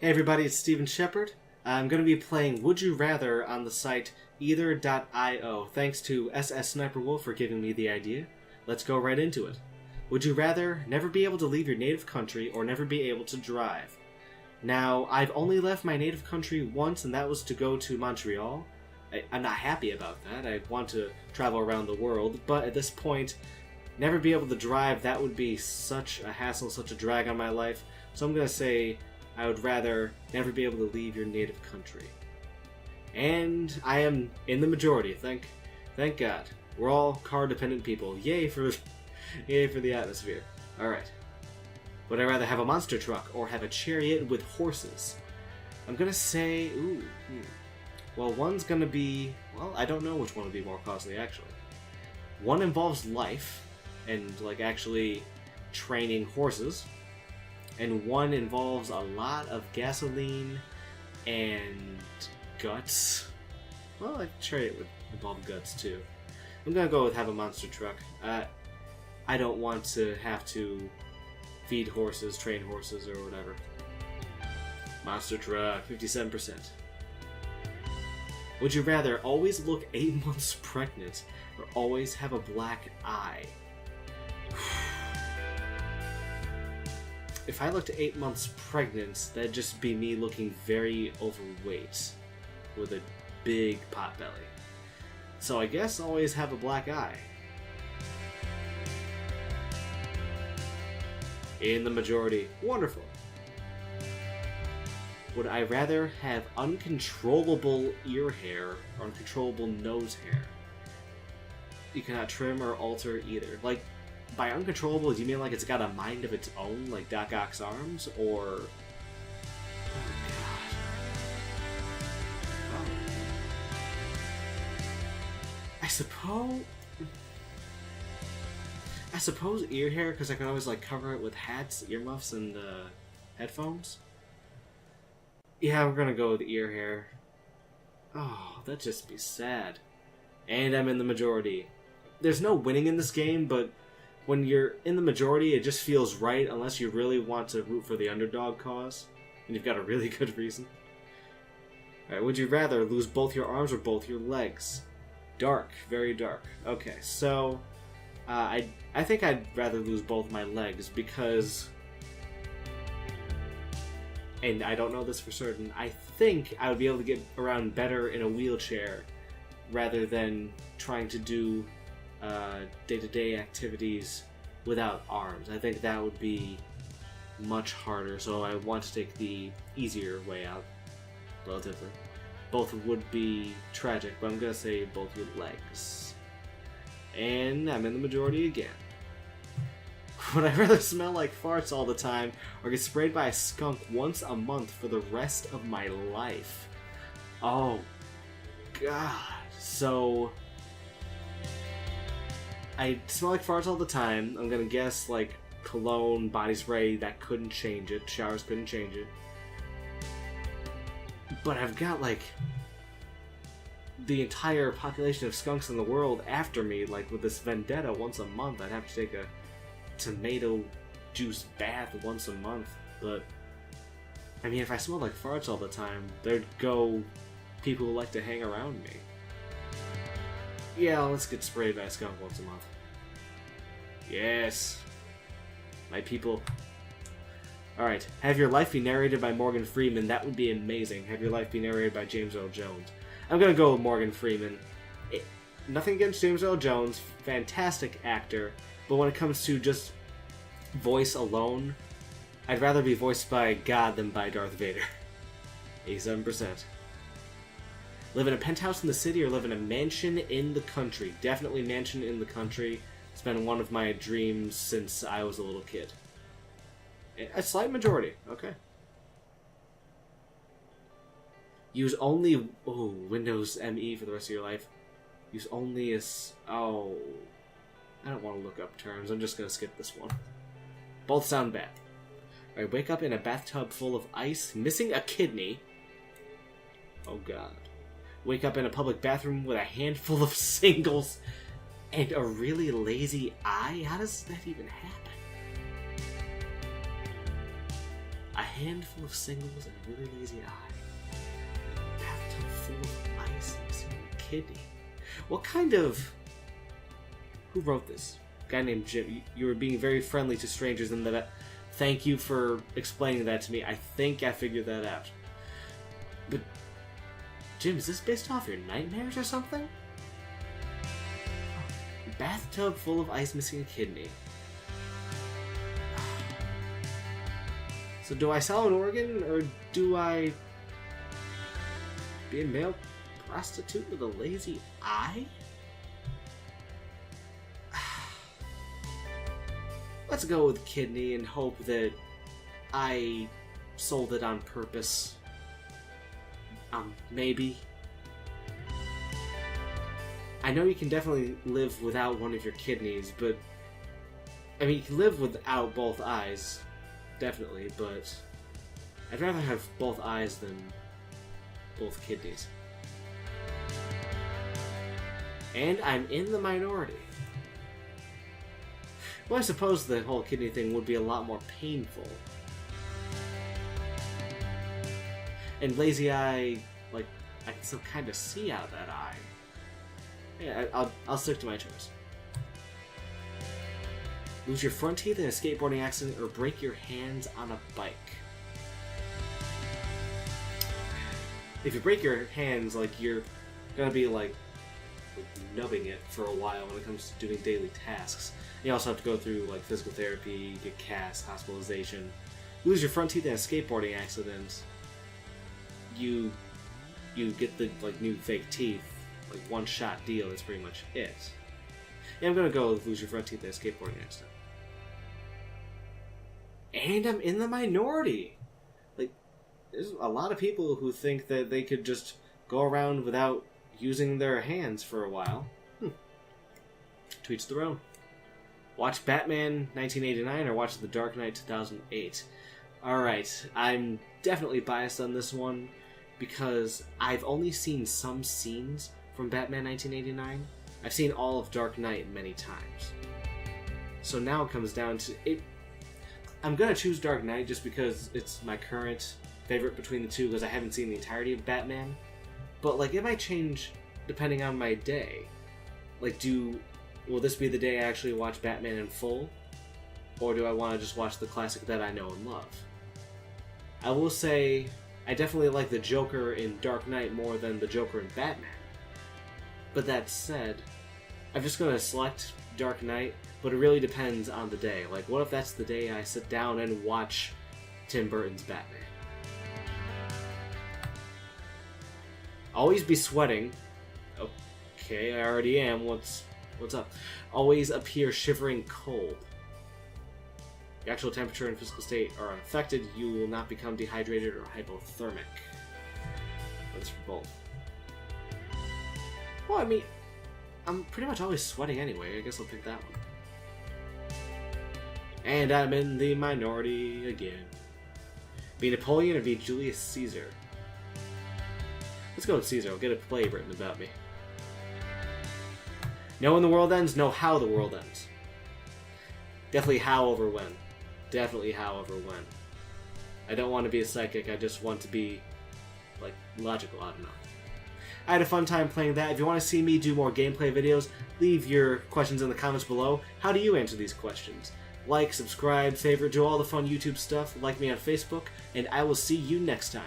Hey everybody, it's Steven Shepard. I'm going to be playing Would You Rather on the site either.io. Thanks to SS Sniper Wolf for giving me the idea. Let's go right into it. Would you rather never be able to leave your native country or never be able to drive? Now, I've only left my native country once, and that was to go to Montreal. I'm not happy about that. I want to travel around the world, but at this point, never be able to drive, that would be such a hassle, such a drag on my life. So I'm going to say I would rather never be able to leave your native country. And I am in the majority, thank God. We're all car-dependent people. Yay for the atmosphere. Alright. Would I rather have a monster truck or have a chariot with horses? I'm gonna say, well, one's gonna be, well, I don't know which one would be more costly, actually. One involves life, and, like, actually training horses. And one involves a lot of gasoline and guts. Well, a chariot would involve guts, too. I'm gonna go with have a monster truck. I don't want to have to feed horses, train horses, or whatever. Monster truck, 57%. Would you rather always look 8 months pregnant or always have a black eye? If I looked 8 months pregnant, that'd just be me looking very overweight with a big pot belly. So I guess always have a black eye. In the majority. Wonderful. Would I rather have uncontrollable ear hair or uncontrollable nose hair? You cannot trim or alter either. Like, by uncontrollable, do you mean like it's got a mind of its own, like Doc Ock's arms, or... Oh, God. Oh. I suppose ear hair, because I can always, like, cover it with hats, earmuffs, and headphones. Yeah, we're gonna go with ear hair. Oh, that'd just be sad. And I'm in the majority. There's no winning in this game, but when you're in the majority, it just feels right unless you really want to root for the underdog cause, and you've got a really good reason. Alright, would you rather lose both your arms or both your legs? Dark, very dark. Okay, so I think I'd rather lose both my legs because, and I don't know this for certain, I think I would be able to get around better in a wheelchair rather than trying to do day-to-day activities without arms. I think that would be much harder, so I want to take the easier way out, relatively. Both would be tragic, but I'm gonna say both your legs. And I'm in the majority again. Would I rather smell like farts all the time or get sprayed by a skunk once a month for the rest of my life? Oh, God. So I smell like farts all the time. I'm gonna guess, like, cologne, body spray, that couldn't change it. Showers couldn't change it. But I've got, like, the entire population of skunks in the world after me, like, with this vendetta once a month. I'd have to take a tomato juice bath once a month. But, I mean, if I smelled like farts all the time, there'd go people who like to hang around me. Yeah, let's get sprayed by a skunk once a month. Yes. My people. Alright, have your life be narrated by Morgan Freeman. That would be amazing. Have your life be narrated by James Earl Jones. I'm gonna go with Morgan Freeman. Nothing against James Earl Jones. Fantastic actor. But when it comes to just voice alone, I'd rather be voiced by God than by Darth Vader. 87%. Live in a penthouse in the city or live in a mansion in the country? Definitely mansion in the country. It's been one of my dreams since I was a little kid. A slight majority. Okay. Use only... Oh, Windows ME for the rest of your life. Use only as... Oh. I don't want to look up terms. I'm just going to skip this one. Both sound bad. Alright, wake up in a bathtub full of ice, missing a kidney. Oh, God. Wake up in a public bathroom with a handful of singles and a really lazy eye? How does that even happen? A handful of singles and a really lazy eye. A bathtub full of ice and a single kidney. What kind of... Who wrote this? A guy named Jim. You were being very friendly to strangers in that... Thank you for explaining that to me. I think I figured that out. But... Jim, is this based off your nightmares or something? Bathtub full of ice missing a kidney. So do I sell an organ, or do I be a male prostitute with a lazy eye? Let's go with kidney and hope that I sold it on purpose. Maybe. I know you can definitely live without one of your kidneys, but... I mean, you can live without both eyes, definitely, but... I'd rather have both eyes than both kidneys. And I'm in the minority. Well, I suppose the whole kidney thing would be a lot more painful. And lazy eye, like, I can still kind of see out of that eye. Yeah, I'll stick to my choice. Lose your front teeth in a skateboarding accident or break your hands on a bike. If you break your hands, like, you're gonna be, like nubbing it for a while when it comes to doing daily tasks. You also have to go through, like, physical therapy, get cast, hospitalization. Lose your front teeth in a skateboarding accident, you get the, like, new fake teeth. Like, one-shot deal, that's pretty much it. Yeah, I'm gonna go with lose your front teeth in a skateboarding accident. And I'm in the minority! Like, there's a lot of people who think that they could just go around without using their hands for a while. To each their own. Watch Batman 1989 or watch The Dark Knight 2008. Alright, I'm definitely biased on this one because I've only seen some scenes from Batman 1989. I've seen all of Dark Knight many times. So now it comes down to it. I'm gonna choose Dark Knight just because it's my current favorite between the two because I haven't seen the entirety of Batman. But, like, it might change depending on my day. Like, will this be the day I actually watch Batman in full? Or do I want to just watch the classic that I know and love? I will say, I definitely like the Joker in Dark Knight more than the Joker in Batman. But that said, I'm just going to select Dark Knight, but it really depends on the day. Like, what if that's the day I sit down and watch Tim Burton's Batman? Always be sweating. Okay, I already am. What's up? Always appear shivering cold. The actual temperature and physical state are unaffected. You will not become dehydrated or hypothermic. That's for both. Well, I mean, I'm pretty much always sweating anyway. I guess I'll pick that one. And I'm in the minority again. Be Napoleon or be Julius Caesar? Let's go with Caesar. I'll get a play written about me. Know when the world ends, know how the world ends. Definitely how over when. Definitely how over when. I don't want to be a psychic, I just want to be, like, logical, I don't know. I had a fun time playing that. If you want to see me do more gameplay videos, leave your questions in the comments below. How do you answer these questions? Like, subscribe, favorite, do all the fun YouTube stuff, like me on Facebook, and I will see you next time.